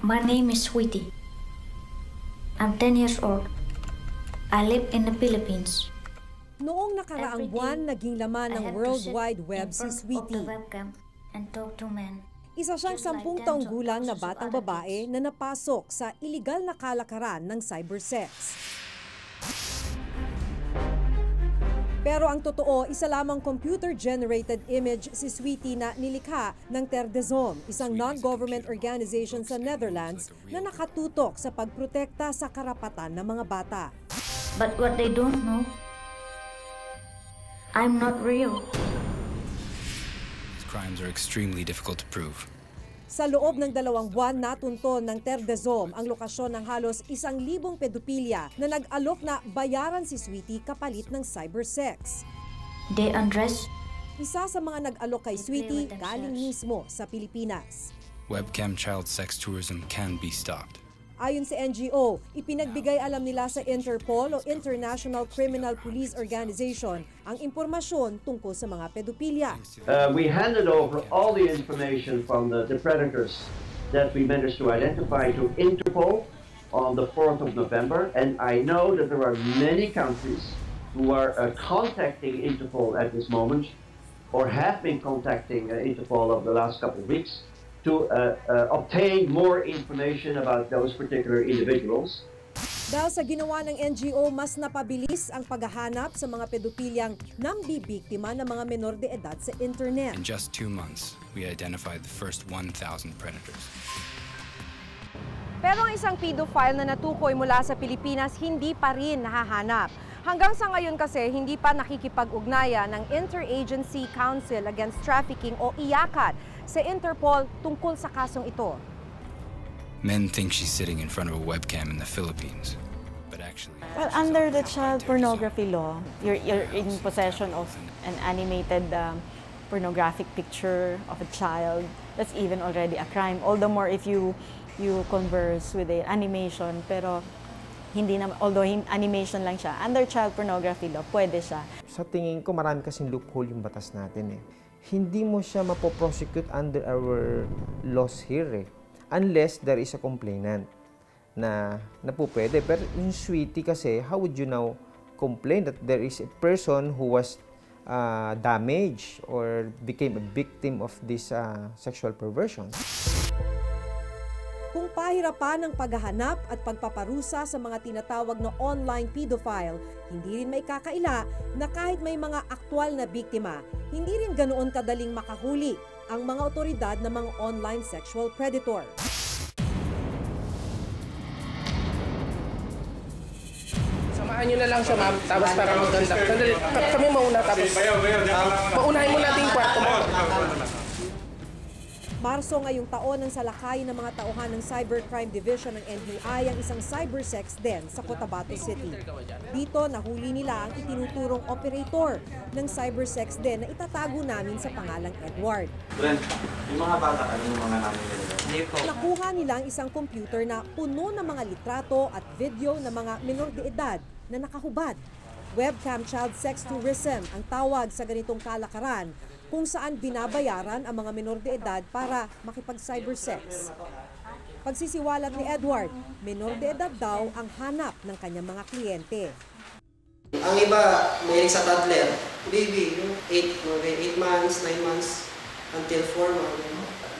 My name is Sweetie. I'm 10 years old. I live in the Philippines. Noong nakaraang buwan, naging laman ng World Wide Web si Sweetie. Isa siyang 10 taong gulang na batang babae na napasok sa iligal na kalakaran ng cybersex. Pero ang totoo, isa lamang computer-generated image si Sweetie na nilikha ng Terre des Hommes, isang non-government organization sa Netherlands na nakatutok sa pagprotekta sa karapatan ng mga bata. But what they don't know, I'm not real. These crimes are extremely difficult to prove. Sa loob ng 2 buwan, natunton ng Terre des Hommes ang lokasyon ng halos 1,000 pedopilya na nag-alok na bayaran si Sweetie kapalit ng cybersex. They undress. Isa sa mga nag-alok kay Sweetie galing mismo sa Pilipinas. Webcam child sex tourism can be stopped. Ayon sa NGO, ipinagbigay alam nila sa Interpol o International Criminal Police Organization ang impormasyon tungkol sa mga pedopilya. We handed over all the information from the predators that we managed to identify to Interpol on the 4th of November. And I know that there are many countries who are contacting Interpol at this moment or have been contacting Interpol over the last couple of weeks to obtain more information about those particular individuals. Dahil sa ginawa ng NGO, mas napabilis ang paghahanap sa mga pedopilyang nambibiktima ng mga menor de edad sa internet. In just 2 months, we identified the first 1,000 predators. Pero ang isang pedophile na natukoy mula sa Pilipinas hindi pa rin nahahanap. Hanggang sa ngayon kasi, hindi pa nakikipag-ugnayan ng Interagency Council Against Trafficking o IACAT sa Interpol tungkol sa kasong ito. Men think she's sitting in front of a webcam in the Philippines, but actually... Well, under the child pornography law, you're in possession of an animated pornographic picture of a child. That's even already a crime. All the more if you converse with an animation, pero hindi na, although animation lang siya, under child pornography law, pwede siya. Sa tingin ko, marami kasing loophole yung batas natin eh. Hindi mo siya mapoprosecute under our laws here eh. Unless there is a complainant na po pwede. Pero yung Sweetie kasi, how would you now complain that there is a person who was damaged or became a victim of this sexual perversion? Kung pahirapan ang paghahanap at pagpaparusa sa mga tinatawag na online pedophile, hindi rin may kakaila na kahit may mga aktwal na biktima, hindi rin ganoon kadaling makahuli ang mga otoridad ng mga online sexual predator. Samahan nyo na lang siya, ma'am, tapos para maganda. Sandali, kami mauna, tapos maunahin mo natin yung kwarto mo. Marso ngayong taon ang salakay ng mga tauhan ng Cybercrime Division ng NBI ang isang cybersex den sa Cotabato City. Dito nahuli nila ang itinuturong operator ng cybersex den na itatago namin sa pangalang Edward. Brent, yung mga bata ka, yung mga namin nila. Nakuha nila ang isang computer na puno ng mga litrato at video ng mga menor de edad na nakahubad. Webcam child sex tourism ang tawag sa ganitong kalakaran, kung saan binabayaran ang mga menor de edad para makipag-cybersex. Pagsisiwalat ni Edward, menor de edad daw ang hanap ng kanyang mga kliyente. Ang iba, may sa toddler, baby, 8 months, 9 months, until 4 months,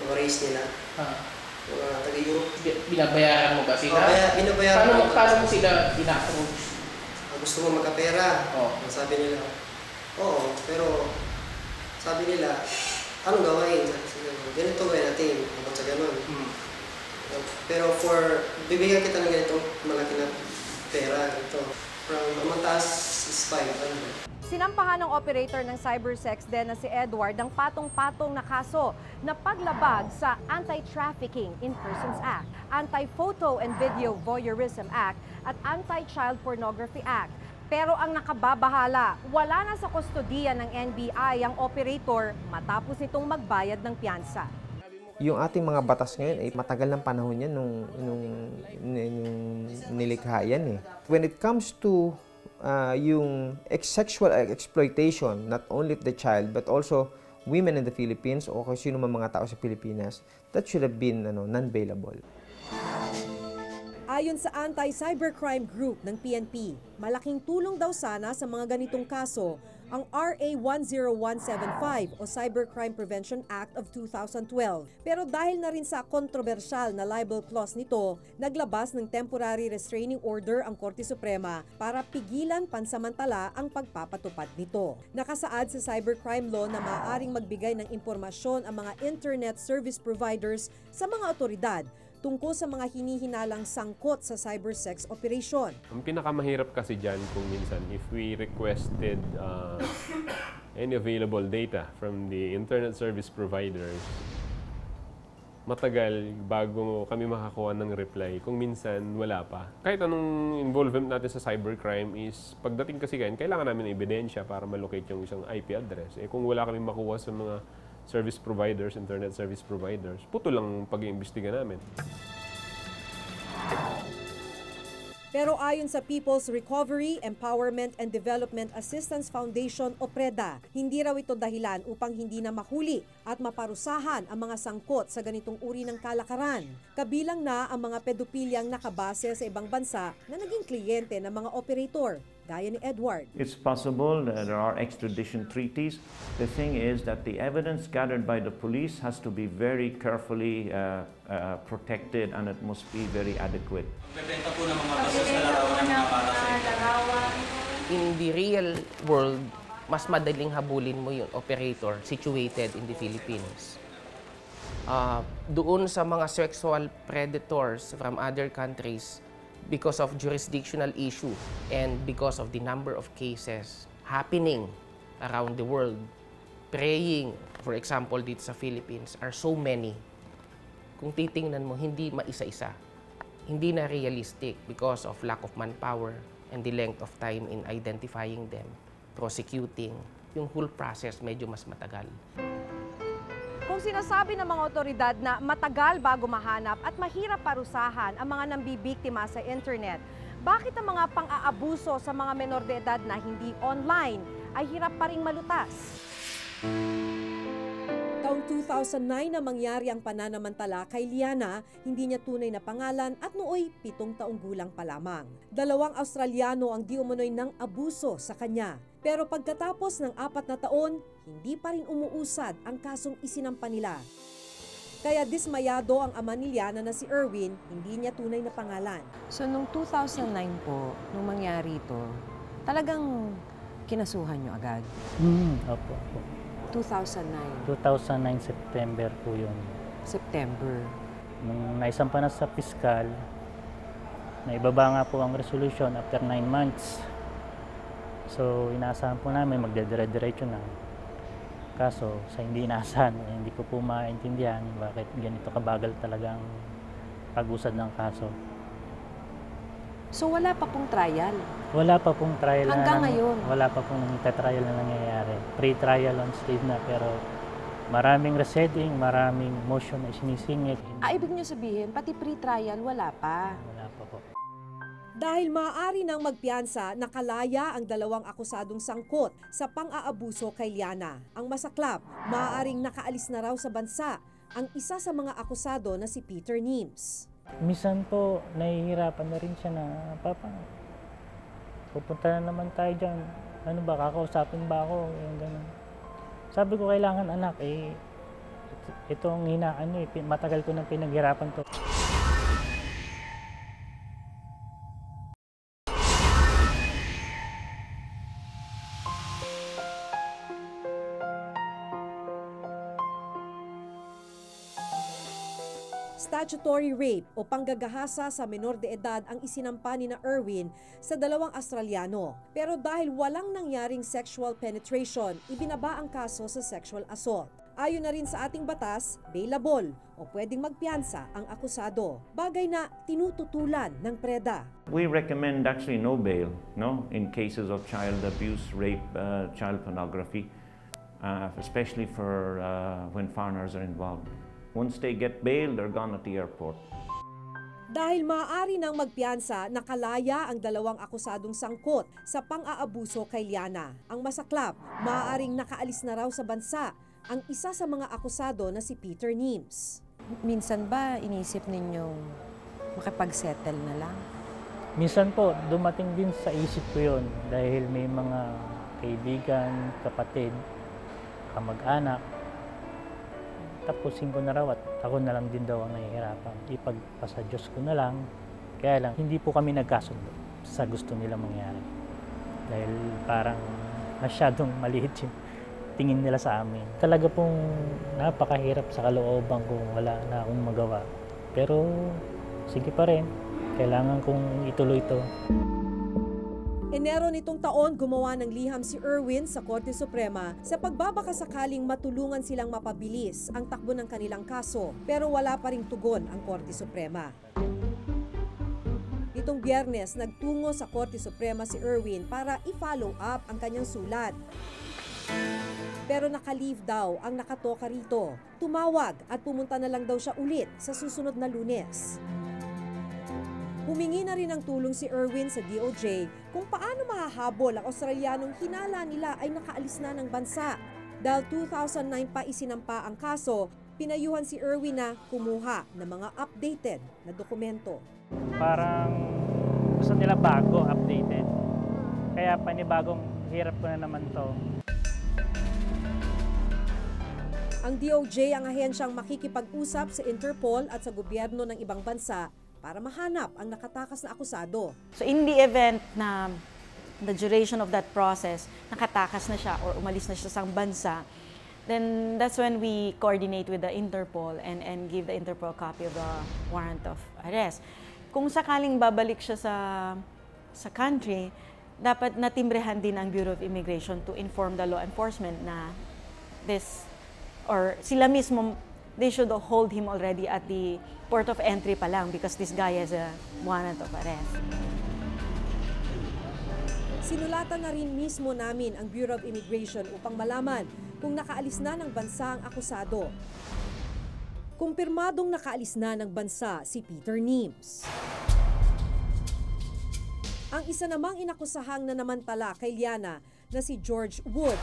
mga-raise nila. Mga taga-Europe. Binabayaran mo ba sila? Binabayaran paano mo sila ina-approach? Gusto mo magkapera? Oh. Sabi nila, oo, pero sabi nila, anong gawain? Ganito gawin natin, abot sa ganun. Pero bibigyan kita ng ganitong malaki na pera, ito. From mataas is 500. Sinampahan ng operator ng cybersex den na si Edward ang patong-patong na kaso na paglabag sa Anti-Trafficking in Persons Act, Anti-Photo and Video Voyeurism Act at Anti-Child Pornography Act. Pero ang nakababahala, wala na sa kustodiya ng NBI ang operator matapos nitong magbayad ng piyansa. Yung ating mga batas ngayon ay matagal ng panahon yan nung nilikha yan eh. When it comes to yung sexual exploitation, not only of the child but also women in the Philippines o kung sino man mga tao sa Pilipinas, that should have been non-bailable. Ayon sa Anti-Cybercrime Group ng PNP, malaking tulong daw sana sa mga ganitong kaso ang RA 10175 o Cybercrime Prevention Act of 2012. Pero dahil na rin sa kontrobersyal na libel clause nito, naglabas ng temporary restraining order ang Korte Suprema para pigilan pansamantala ang pagpapatupad nito. Nakasaad sa cybercrime law na maaaring magbigay ng impormasyon ang mga internet service providers sa mga otoridad tungkol sa mga hinihinalang sangkot sa cybersex operation. Ang pinakamahirap kasi dyan kung minsan if we requested any available data from the internet service providers, matagal bago kami makakuha ng reply. Kung minsan wala pa. Kahit anong involvement natin sa cybercrime is pagdating kasi kailangan namin ng ebidensya para malocate yung isang IP address. Kung wala kami makuha sa mga service providers, internet service providers, puto lang pag-iimbestiga namin. Pero ayon sa People's Recovery, Empowerment and Development Assistance Foundation o PREDA, hindi raw ito dahilan upang hindi na mahuli at maparusahan ang mga sangkot sa ganitong uri ng kalakaran. Kabilang na ang mga pedopilyang nakabase sa ibang bansa na naging kliyente ng mga operator, gaya ni Edward. It's possible that there are extradition treaties. The thing is that the evidence gathered by the police has to be very carefully protected and it must be very adequate. Bebenta po ng mga basos na larawan ng mga para sa In the real world, mas madaling habulin mo yung operator situated in the Philippines. Doon sa mga sexual predators from other countries, because of jurisdictional issue and because of the number of cases happening around the world, preying, for example, dito sa Philippines, are so many. Kung titingnan mo, hindi maisa-isa. Hindi na realistic because of lack of manpower and the length of time in identifying them, prosecuting. Yung whole process medyo mas matagal. Kung sinasabi ng mga otoridad na matagal bago mahanap at mahirap parusahan ang mga nambibiktima sa internet, bakit ang mga pang-aabuso sa mga menor de edad na hindi online ay hirap pa ring malutas? Taong 2009 na mangyari ang pananamantala kay Liana, hindi niya tunay na pangalan at nooy 7 taong gulang pa lamang. 2 Australiano ang di umano'y nang abuso sa kanya. Pero pagkatapos ng 4 na taon, hindi pa rin umuusad ang kasong isinampa nila. Kaya dismayado ang ama ni Liana na si Erwin, hindi niya tunay na pangalan. So nung 2009 po, nung mangyari ito, talagang kinasuhan niyo agad? Opo. 2009? 2009 September po yun. September? Nung naisampa na sa piskal, naibaba nga po ang resolution after 9 months. So inaasahan po namin magdadire-diretso na. Kaso sa hindi inaasahan, hindi ko po maintindihan bakit ganito kabagal talagang pag-usad ng kaso. So wala pa pong trial? Wala pa pong trial. Hanggang ngayon? Wala pa pong trial na nangyayari. Pre-trial on stage na pero maraming resetting, maraming motion na sinisingit. Ibig niyo sabihin, pati pre-trial wala pa? Wala pa po. Dahil maaari nang magpiyansa, nakalaya ang 2 akusadong sangkot sa pang-aabuso kay Liana. Ang masaklap, maaaring nakaalis na raw sa bansa ang isa sa mga akusado na si Peter Nims. Minsan po, nahihirapan na rin siya na, Papa, pupunta na naman tayo dyan. Ano ba, kakausapin ba ako? Yung ganun. Sabi ko, kailangan anak, itong matagal ko nang pinaghirapan to. Statutory rape o panggagahasa sa menor de edad ang isinampa ni na Erwin sa 2 Australiano. Pero dahil walang nangyaring sexual penetration, ibinaba ang kaso sa sexual assault. Ayon na rin sa ating batas, bailable o pwedeng magpiyansa ang akusado. Bagay na tinututulan ng PREDA. We recommend actually no bail, in cases of child abuse, rape, child pornography, especially for when foreigners are involved. Once they get bail, they're gone at the airport. Dahil maaari nang magpiyansa, nakalaya ang 2 akusadong sangkot sa pang-aabuso kay Liana. Ang masaklap, maaaring nakaalis na raw sa bansa ang isa sa mga akusado na si Peter Nims. Minsan ba inisip ninyong makipag-settle na lang. Minsan po, dumating din sa isip ko yun dahil may mga kaibigan, kapatid, kamag-anak. Tapusin ko na raw at ako na lang din daw ang nahihirapan. Ipagpasa Diyos ko na lang. Kaya lang, hindi po kami nagkasundo sa gusto nilang mangyari. Dahil parang masyadong maliit yung tingin nila sa amin. Talaga pong napakahirap sa kalooban ko, wala na akong magawa. Pero sige pa rin, kailangan kong ituloy ito. Enero nitong taon, gumawa ng liham si Erwin sa Korte Suprema sa pagbabakasakaling matulungan silang mapabilis ang takbo ng kanilang kaso, pero wala pa ring tugon ang Korte Suprema. Nitong Biyernes, nagtungo sa Korte Suprema si Erwin para i-follow up ang kanyang sulat. Pero naka-leave daw ang nakatoka rito. Tumawag at pumunta na lang daw siya ulit sa susunod na Lunes. Humingi na rin ng tulong si Erwin sa DOJ kung paano mahahabol ang Australianong hinala nila ay nakaalis na ng bansa. Dahil 2009 pa isinampa ang kaso, pinayuhan si Erwin na kumuha ng mga updated na dokumento. Parang gusto nila bago, updated. Kaya panibagong hirap ko na naman to. Ang DOJ ang ahensyang makikipag-usap sa Interpol at sa gobyerno ng ibang bansa para mahanap ang nakatakas na akusado. So in the event na the duration of that process, nakatakas na siya or umalis na siya sa bansa, then that's when we coordinate with the Interpol and give the Interpol copy of the warrant of arrest. Kung sakaling babalik siya sa country, dapat natimbrehan din ang Bureau of Immigration to inform the law enforcement na this, or sila mismo, they should hold him already at the port of entry pa lang because this guy has a warrant of arrest. Sinulatan na rin mismo namin ang Bureau of Immigration upang malaman kung nakaalis na ng bansa ang akusado. Kumpirmadong nakaalis na ng bansa si Peter Nims. Ang isa namang inakusahang nanamantala kay Liana na si George Wood.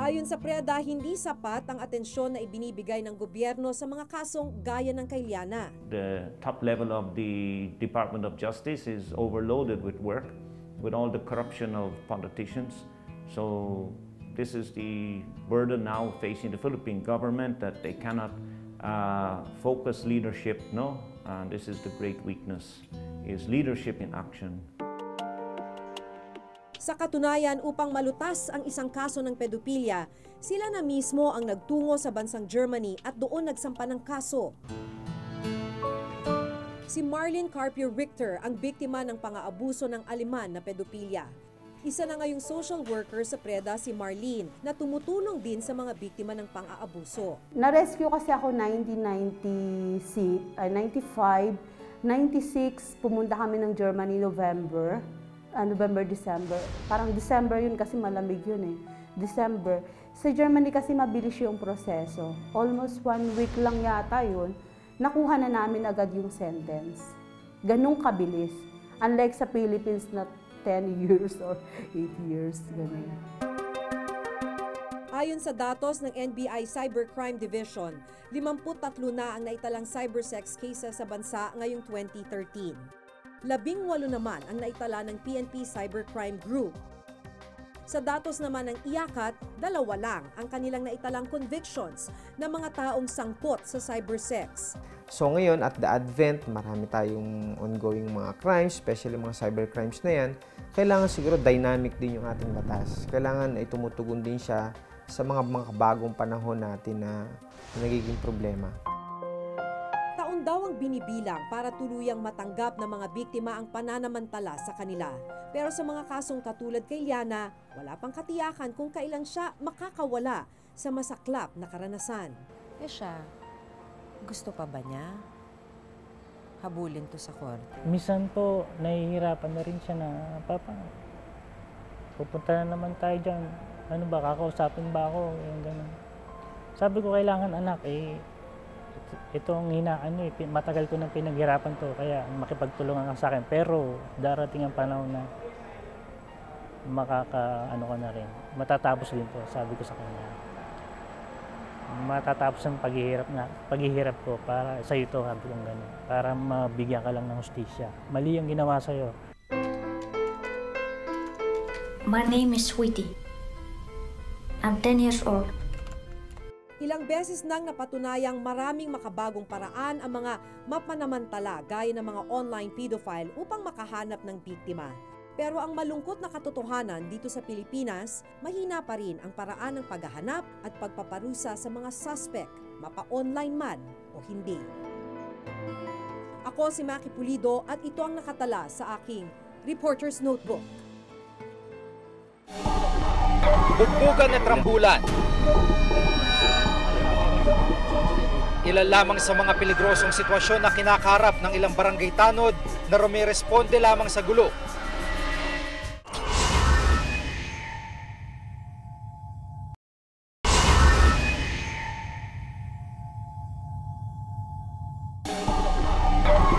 Ayon sa PREDA, hindi sapat ang atensyon na ibinibigay ng gobyerno sa mga kasong gaya ng kay Liana. The top level of the Department of Justice is overloaded with work, with all the corruption of politicians. So this is the burden now facing the Philippine government, that they cannot focus leadership, no? And this is the great weakness, is leadership in action. Sa katunayan, upang malutas ang isang kaso ng pedophilia, sila na mismo ang nagtungo sa bansang Germany at doon nagsampa ng kaso. Si Marlene Carpio Richter ang biktima ng pang-aabuso ng Aleman na pedophilia. Isa na ngayong social worker sa PREDA si Marlene na tumutulong din sa mga biktima ng pang-aabuso. Na-rescue kasi ako 1995, 96 pumunta kami ng Germany November, December. Parang December yun kasi malamig yun eh. December. Sa Germany kasi mabilis yung proseso. Almost 1 week lang yata yun. Nakuha na namin agad yung sentence. Ganun kabilis. Unlike sa Philippines na 10 years or 8 years. Ganun. Ayon sa datos ng NBI Cybercrime Division, 53 na ang naitalang cybersex cases sa bansa ngayong 2013. 18 naman ang naitala ng PNP Cybercrime Group. Sa datos naman ng IACAT, 2 lang ang kanilang naitalang convictions ng mga taong sangkot sa cybersex. So ngayon, at the advent, marami tayong ongoing mga crimes, especially mga cybercrimes na yan, kailangan siguro dynamic din yung ating batas. Kailangan ay tumutugon din siya sa mga bagong panahon natin na nagiging problema. Taon daw ang binibilang para tuluyang matanggap ng mga biktima ang pananamantala sa kanila. Pero sa mga kasong katulad kay Liana, wala pang katiyakan kung kailan siya makakawala sa masaklap na karanasan. Siya, gusto pa ba niya habulin to sa korte? Minsan po, nahihirapan na rin siya na, Papa, pupunta na naman tayo dyan. Ano ba, kakausapin ba ako? Yung ganun. Sabi ko, kailangan anak, itong matagal ko nang pinaghirapan to, kaya makipagtulungan ka sa akin. Pero darating ang panahon na ano ko na rin, matatapos din to, sabi ko sa kanya. Matatapos ang paghihirap ko para sa iyo to, sabi kong gano'n, para mabigyan ka lang ng hustisya. Mali ang ginawa sa'yo. My name is Sweetie. I'm 10 years old. Ilang beses nang napatunayang maraming makabagong paraan ang mga mapanamantala gaya ng mga online pedophile upang makahanap ng biktima. Pero ang malungkot na katotohanan dito sa Pilipinas, mahina pa rin ang paraan ng paghahanap at pagpaparusa sa mga suspect, mapa-online man o hindi. Ako si Maki Pulido at ito ang nakatala sa aking Reporter's Notebook. Bugbugan at rambulan. Ilan lamang sa mga peligrosong sitwasyon na kinakaharap ng ilang barangay tanod na rumiresponde lamang sa gulo.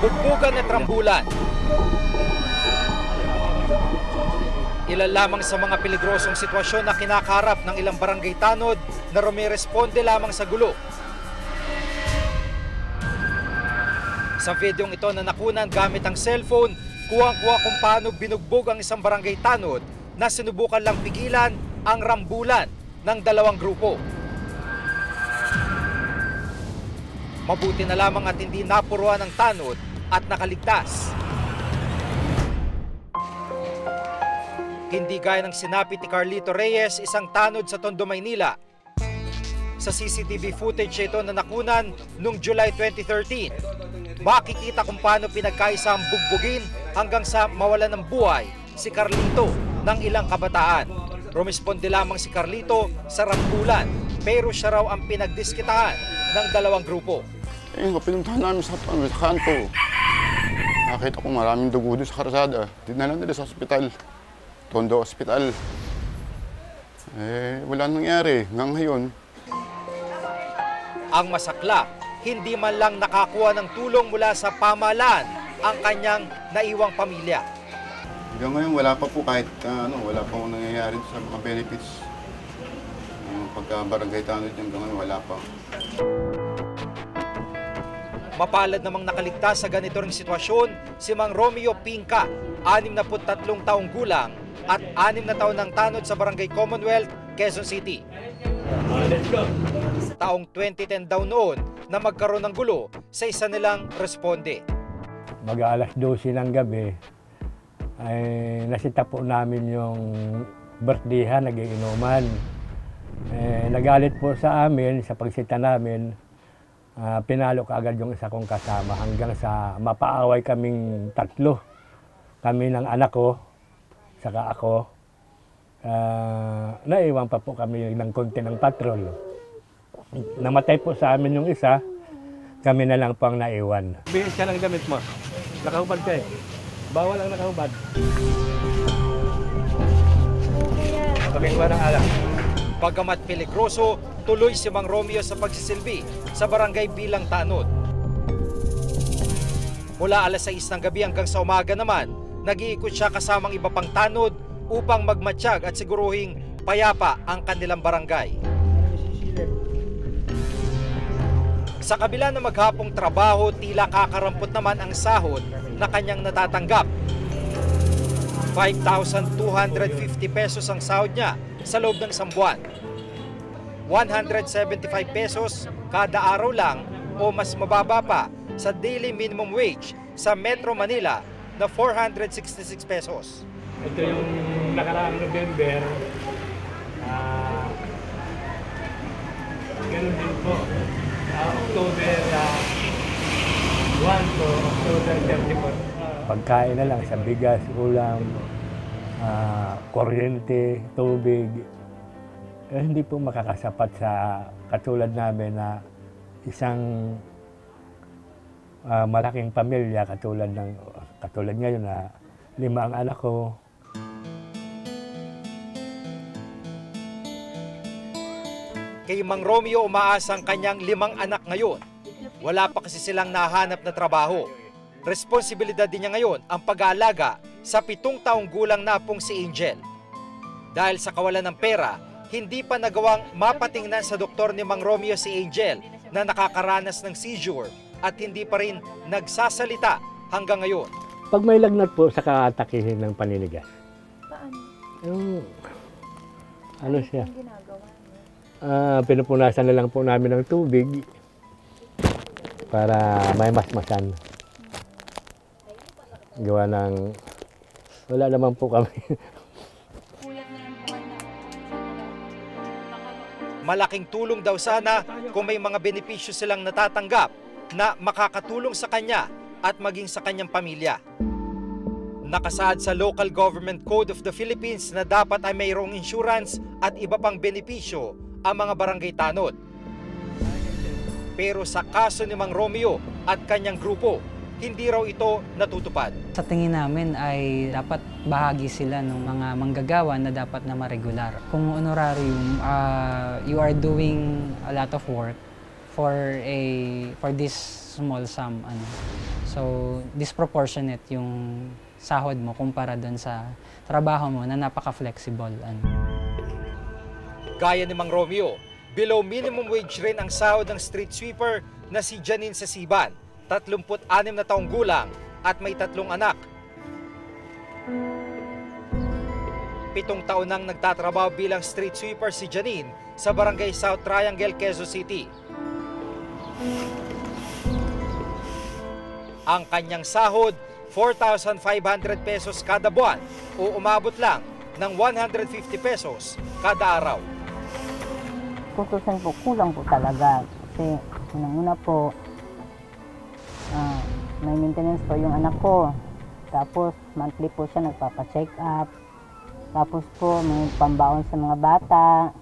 Bugbugan at rambulan. Ilan lamang sa mga peligrosong sitwasyon na kinakaharap ng ilang barangay tanod na rumiresponde lamang sa gulo. Sa videong ito na nakunan gamit ang cellphone, kuwang-kuwa kung paano binugbog ang isang barangay tanod na sinubukan lang pigilan ang rambulan ng dalawang grupo. Mabuti na lamang at hindi napuruan ng tanod at nakaligtas. Hindi gaya ng sinapit ni Carlito Reyes, isang tanod sa Tondo, Maynila. Sa CCTV footage ito na nakunan noong July 2013, makikita kung paano pinagkaisa ang bugbugin hanggang sa mawalan ng buhay si Carlito ng ilang kabataan. Rumisponde lamang si Carlito sa rambulan, pero siya raw ang pinagdiskitahan ng dalawang grupo. Pinuntahan namin sa kanto. Nakita ko maraming dugo doon sa karsada. Dinalan nila sa ospital. Tondo Hospital. Wala nangyari hanggang ngayon. Ang masakla, hindi man lang nakakuha ng tulong mula sa pamahalaan ang kanyang naiwang pamilya. Hanggang ngayon wala pa po kahit wala pa po nangyayari sa mga benefits. Yung pagka-barangay tanod hanggang ngayon wala pa. Mapalad namang nakaligtas sa ganito ring sitwasyon si Mang Romeo Pinca, 63 taong gulang at 6 na taon ng tanod sa Barangay Commonwealth, Quezon City. Taong 2010 daw noon na magkaroon ng gulo sa isa nilang responde. Mag-alas 12 ng gabi, ay nasita po namin yung birthdayhan, nag-iinuman. Nagalit po sa amin, sa pagsita namin, pinalo kaagad yung isa kong kasama hanggang sa mapaaway kaming tatlo. Kami ng anak ko, saka ako. Naiwan pa po kami ng konti ng patrol. Namatay po sa amin yung isa, kami na lang po ang naiwan. Bihis ka ng damit mo. Nakahubad ka eh. Bawal ang nakahubad. Pagkakuha ng alak. Bagamat peligroso, tuloy si Mang Romeo sa pagsisilbi sa barangay bilang tanod. Mula alas 6 ng gabi hanggang sa umaga naman, nag-iikot siya kasamang iba pang tanod upang magmatsyag at siguruhing payapa ang kanilang barangay. Sa kabila ng maghapong trabaho, tila kakarampot naman ang sahod na kanyang natatanggap. 5,250 pesos ang sahod niya sa loob ng isang buwan. 175 pesos kada araw lang o mas mababa pa sa daily minimum wage sa Metro Manila na 466 pesos. Ito yung nakaraang November. Ganun din po. October 1 to October 34. Pagkain na lang sa bigas, ulam, kuryente, tubig. Hindi po makakasapat sa katulad namin na isang malaking pamilya katulad ngayon na 5 ang anak ko. Kay Mang Romeo umaasa ang kanyang 5 anak ngayon. Wala pa kasi silang nahanap na trabaho. Responsibilidad din niya ngayon ang pag-aalaga sa 7 taong gulang na pong si Angel. Dahil sa kawalan ng pera, hindi pa nagawang mapatingnan sa doktor ni Mang Romeo si Angel na nakakaranas ng seizure at hindi pa rin nagsasalita hanggang ngayon. Pag may lagnat po, saka atakihin ng paninigas. Paano? Yung, ano siya? Pinupunasan na lang po namin ng tubig para may masmasan. Gawa ng, wala naman po kami. Malaking tulong daw sana kung may mga benepisyo silang natatanggap na makakatulong sa kanya at maging sa kanyang pamilya. Nakasaad sa Local Government Code of the Philippines na dapat ay mayroong insurance at iba pang benepisyo ang mga barangay tanod. Pero sa kaso ni Mang Romeo at kanyang grupo, hindi raw ito natutupad. Sa tingin namin ay dapat bahagi sila ng mga manggagawa na dapat na ma-regular. Kung honorarium, you are doing a lot of work for this small sum. So disproportionate yung sahod mo kumpara doon sa trabaho mo na napaka-flexible. Gaya ni Mang Romeo, below minimum wage rin ang sahod ng street sweeper na si Janine Sasiban, 36 na taong gulang at may 3 anak. 7 taon nang nagtatrabaho bilang street sweeper si Janine sa Barangay South Triangle, Quezon City. Ang kanyang sahod, 4,500 pesos kada buwan o umabot lang ng 150 pesos kada araw. Tutusin po, kulang po talaga. Kasi unang-una po, may maintenance po yung anak ko. Tapos monthly po siya nagpapa-check up. Tapos po may pambaon sa mga bata.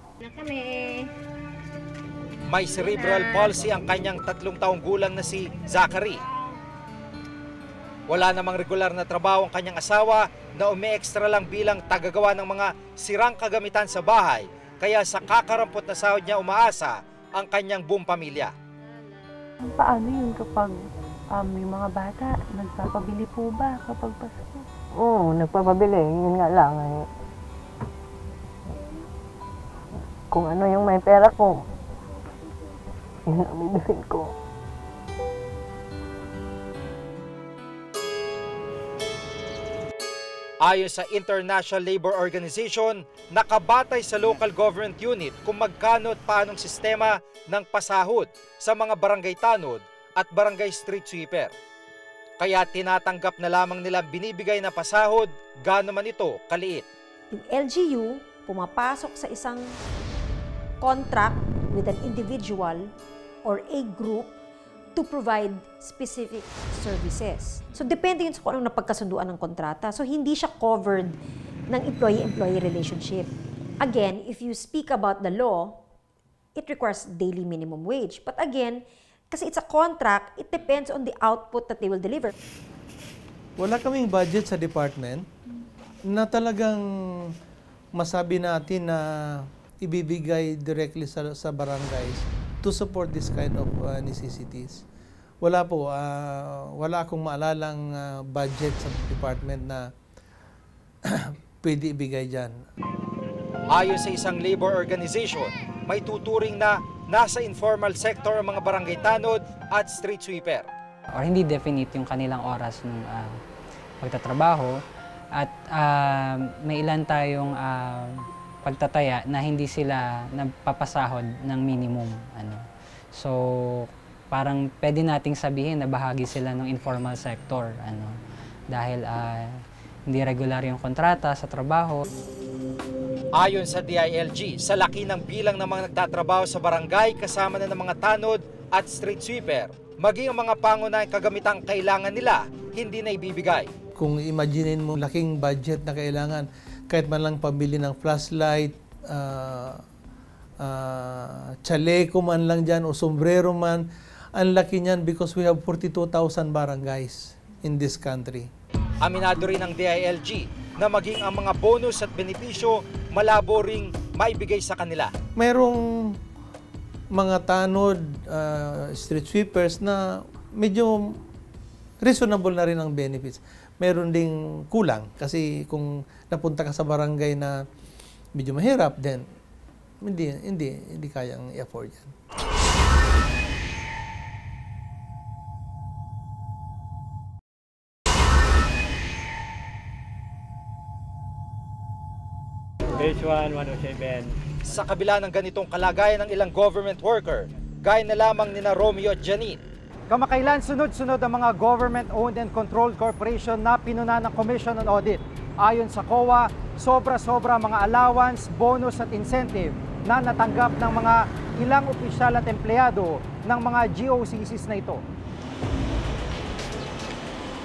May cerebral palsy ang kanyang 3 taong gulang na si Zachary. Wala namang regular na trabaho ang kanyang asawa na umi-extra lang bilang tagagawa ng mga sirang kagamitan sa bahay. Kaya sa kakarampot na sahod niya umaasa ang kanyang buong pamilya. Paano yun kapag yung mga bata, nagpapabili po ba kapag Pasko? Oo, nagpapabili. Yun nga lang. Kung ano yung may pera ko, yun ang bibilin ko. Ayon sa International Labor Organization, nakabatay sa local government unit kung magkano at paanong sistema ng pasahod sa mga barangay tanod at barangay street sweeper. Kaya tinatanggap na lamang nila binibigay na pasahod, gaano man ito kaliit. Yung LGU pumapasok sa isang contract with an individual or a group to provide specific services. So depende yun sa kung anong napagkasunduan ng kontrata. So hindi siya covered ng employee-employee relationship. Again, if you speak about the law, it requires daily minimum wage. But again, kasi it's a contract, it depends on the output that they will deliver. Wala kaming budget sa department na talagang masabi natin na ibibigay directly sa barangays to support this kind of necessities. Wala po, wala akong maalalang budget sa department na pwede ibigay dyan. Ayon sa isang labor organization, may tuturing na nasa informal sector ang mga barangay tanod at street sweeper. Or hindi definite yung kanilang oras ng pagtatrabaho at may ilan tayong pagtataya na hindi sila nagpapasahod ng minimum. So parang pwede nating sabihin na bahagi sila ng informal sector dahil hindi regular yung kontrata sa trabaho. Ayon sa DILG, sa laki ng bilang ng mga nagtatrabaho sa barangay kasama na ng mga tanod at street sweeper, maging ang mga pangunahing kagamitang kailangan nila, hindi na ibibigay. Kung imaginein mo laking budget na kailangan, kahit man lang pambili ng flashlight, chaleco man lang dyan o sombrero man, ang laki niyan because we have 42,000 barangays in this country. Aminado rin ng DILG na maging ang mga bonus at benepisyo malabo ring maibigay sa kanila. Mayroong mga tanod, street sweepers na medyo reasonable na rin ang benefits. Meron ding kulang kasi kung napunta ka sa barangay na medyo mahirap, then hindi kayang i-afford yan. Page 1, 107. Sa kabila ng ganitong kalagayan ng ilang government worker, gaya na lamang nina Romeo at Janine, kamakailan sunod-sunod ang mga government-owned and controlled corporation na pinuna ng Commission on Audit. Ayon sa COA, sobra-sobra mga allowance, bonus at incentive na natanggap ng mga ilang opisyal at empleyado ng mga GOCCs na ito.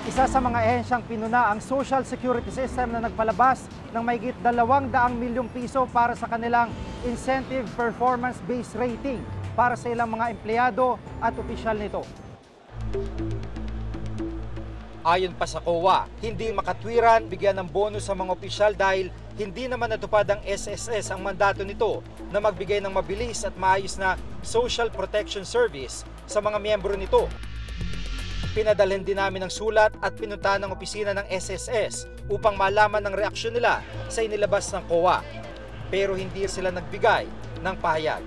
Isa sa mga ehensyang pinuna ang Social Security System na nagpalabas ng mahigit 200 milyong piso para sa kanilang incentive performance-based rating para sa ilang mga empleyado at opisyal nito. Ayon pa sa COA, hindi makatwiran bigyan ng bonus sa mga opisyal dahil hindi naman natupad ang SSS ang mandato nito na magbigay ng mabilis at maayos na social protection service sa mga miyembro nito. Pinadalhin din namin ng sulat at pinuntahan ng opisina ng SSS upang malaman ang reaksyon nila sa inilabas ng COA. Pero hindi sila nagbigay ng pahayag.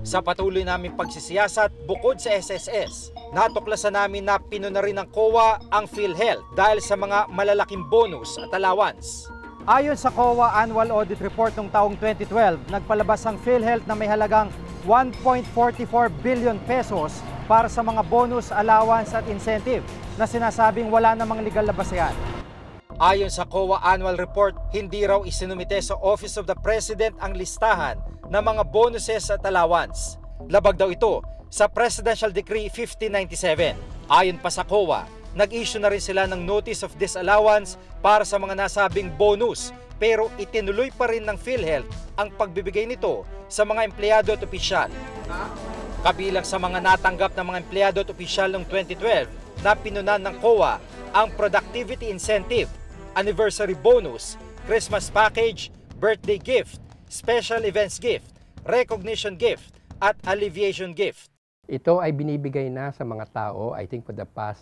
Sa patuloy naming pagsisiyasat bukod sa SSS, natuklasan namin na pinuna rin ng COA ang PhilHealth dahil sa mga malalaking bonus at allowance. Ayon sa COA Annual Audit Report noong taong 2012, nagpalabas ang PhilHealth na may halagang 1.44 billion pesos para sa mga bonus, allowance at incentive na sinasabing wala namang legal na basehan. Ayon sa COA Annual Report, hindi raw isinumite sa Office of the President ang listahan ng mga bonuses at allowance. Labag daw ito sa Presidential Decree 1597. Ayon pa sa COA, nag-issue na rin sila ng Notice of Disallowance para sa mga nasabing bonus, pero itinuloy pa rin ng PhilHealth ang pagbibigay nito sa mga empleyado at opisyal. Kabilang sa mga natanggap ng mga empleyado at opisyal noong 2012 na pinunan ng COA ang Productivity Incentive, Anniversary Bonus, Christmas Package, Birthday Gift, Special Events Gift, Recognition Gift, at Alleviation Gift. Ito ay binibigay na sa mga tao, I think for the past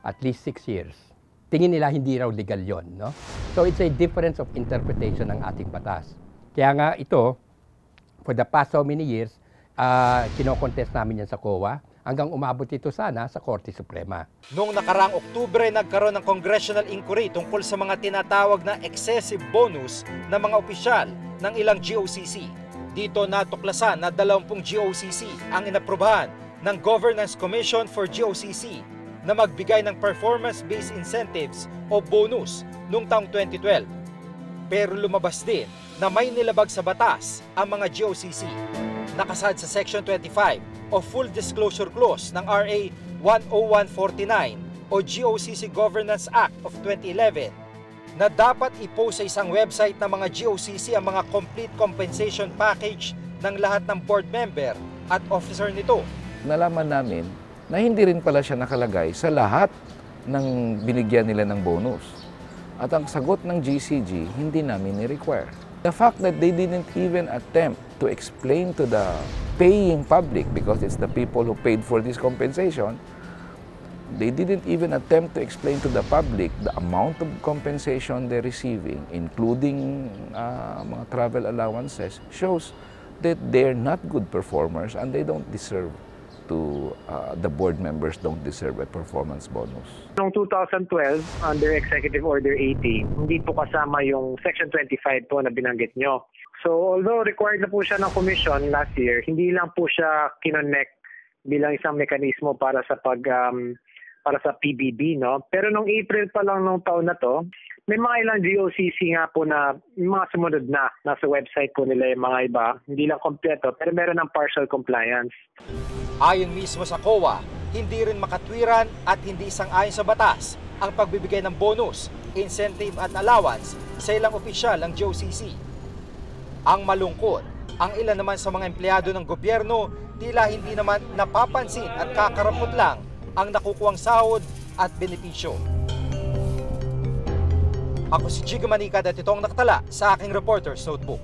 at least 6 years. Tingin nila hindi raw legal yon, no? So it's a difference of interpretation ng ating batas. Kaya nga ito, for the past so many years, kinokontest namin yan sa COA hanggang umabot ito sana sa Korte Suprema. Noong nakaraang Oktubre, nagkaroon ng congressional inquiry tungkol sa mga tinatawag na excessive bonus ng mga opisyal ng ilang GOCC. Dito natuklasan na 20 GOCC ang inaprubahan ng Governance Commission for GOCC na magbigay ng performance-based incentives o bonus noong taong 2012. Pero lumabas din na may nilabag sa batas ang mga GOCC. Nakasad sa Section 25 o Full Disclosure Clause ng RA 10149 o GOCC Governance Act of 2011 na dapat i-post sa isang website ng mga GOCC ang mga complete compensation package ng lahat ng board member at officer nito. Nalaman namin na hindi rin pala siya nakalagay sa lahat ng binigyan nila ng bonus. At ang sagot ng GCG, hindi namin ni-require. The fact that they didn't even attempt to explain to the paying public, because it's the people who paid for this compensation, they didn't even attempt to explain to the public the amount of compensation they're receiving, including mga travel allowances, shows that they're not good performers and they don't deserve to, the board members don't deserve a performance bonus. Noong 2012, under Executive Order 80, hindi po kasama yung Section 25 po na binanggit nyo. So although required na po siya ng commission last year, hindi lang po siya kinonect bilang isang mekanismo para sa para sa PBB, no? Pero noong April pa lang nung taon na to, may mga ilang GOCC nga po na mga sumunod na nasa website po nila yung mga iba, hindi lang kompleto pero meron ng partial compliance. Ayon mismo sa COA, hindi rin makatwiran at hindi sang-ayon sa batas ang pagbibigay ng bonus, incentive at allowance sa ilang opisyal ng GOCC. Ang malungkot, ang ilan naman sa mga empleyado ng gobyerno tila hindi naman napapansin at kakarapot lang ang nakukuhang sahod at benepisyo. Ako si Jigo Manicad at ito ang nakatala sa aking Reporter's Notebook.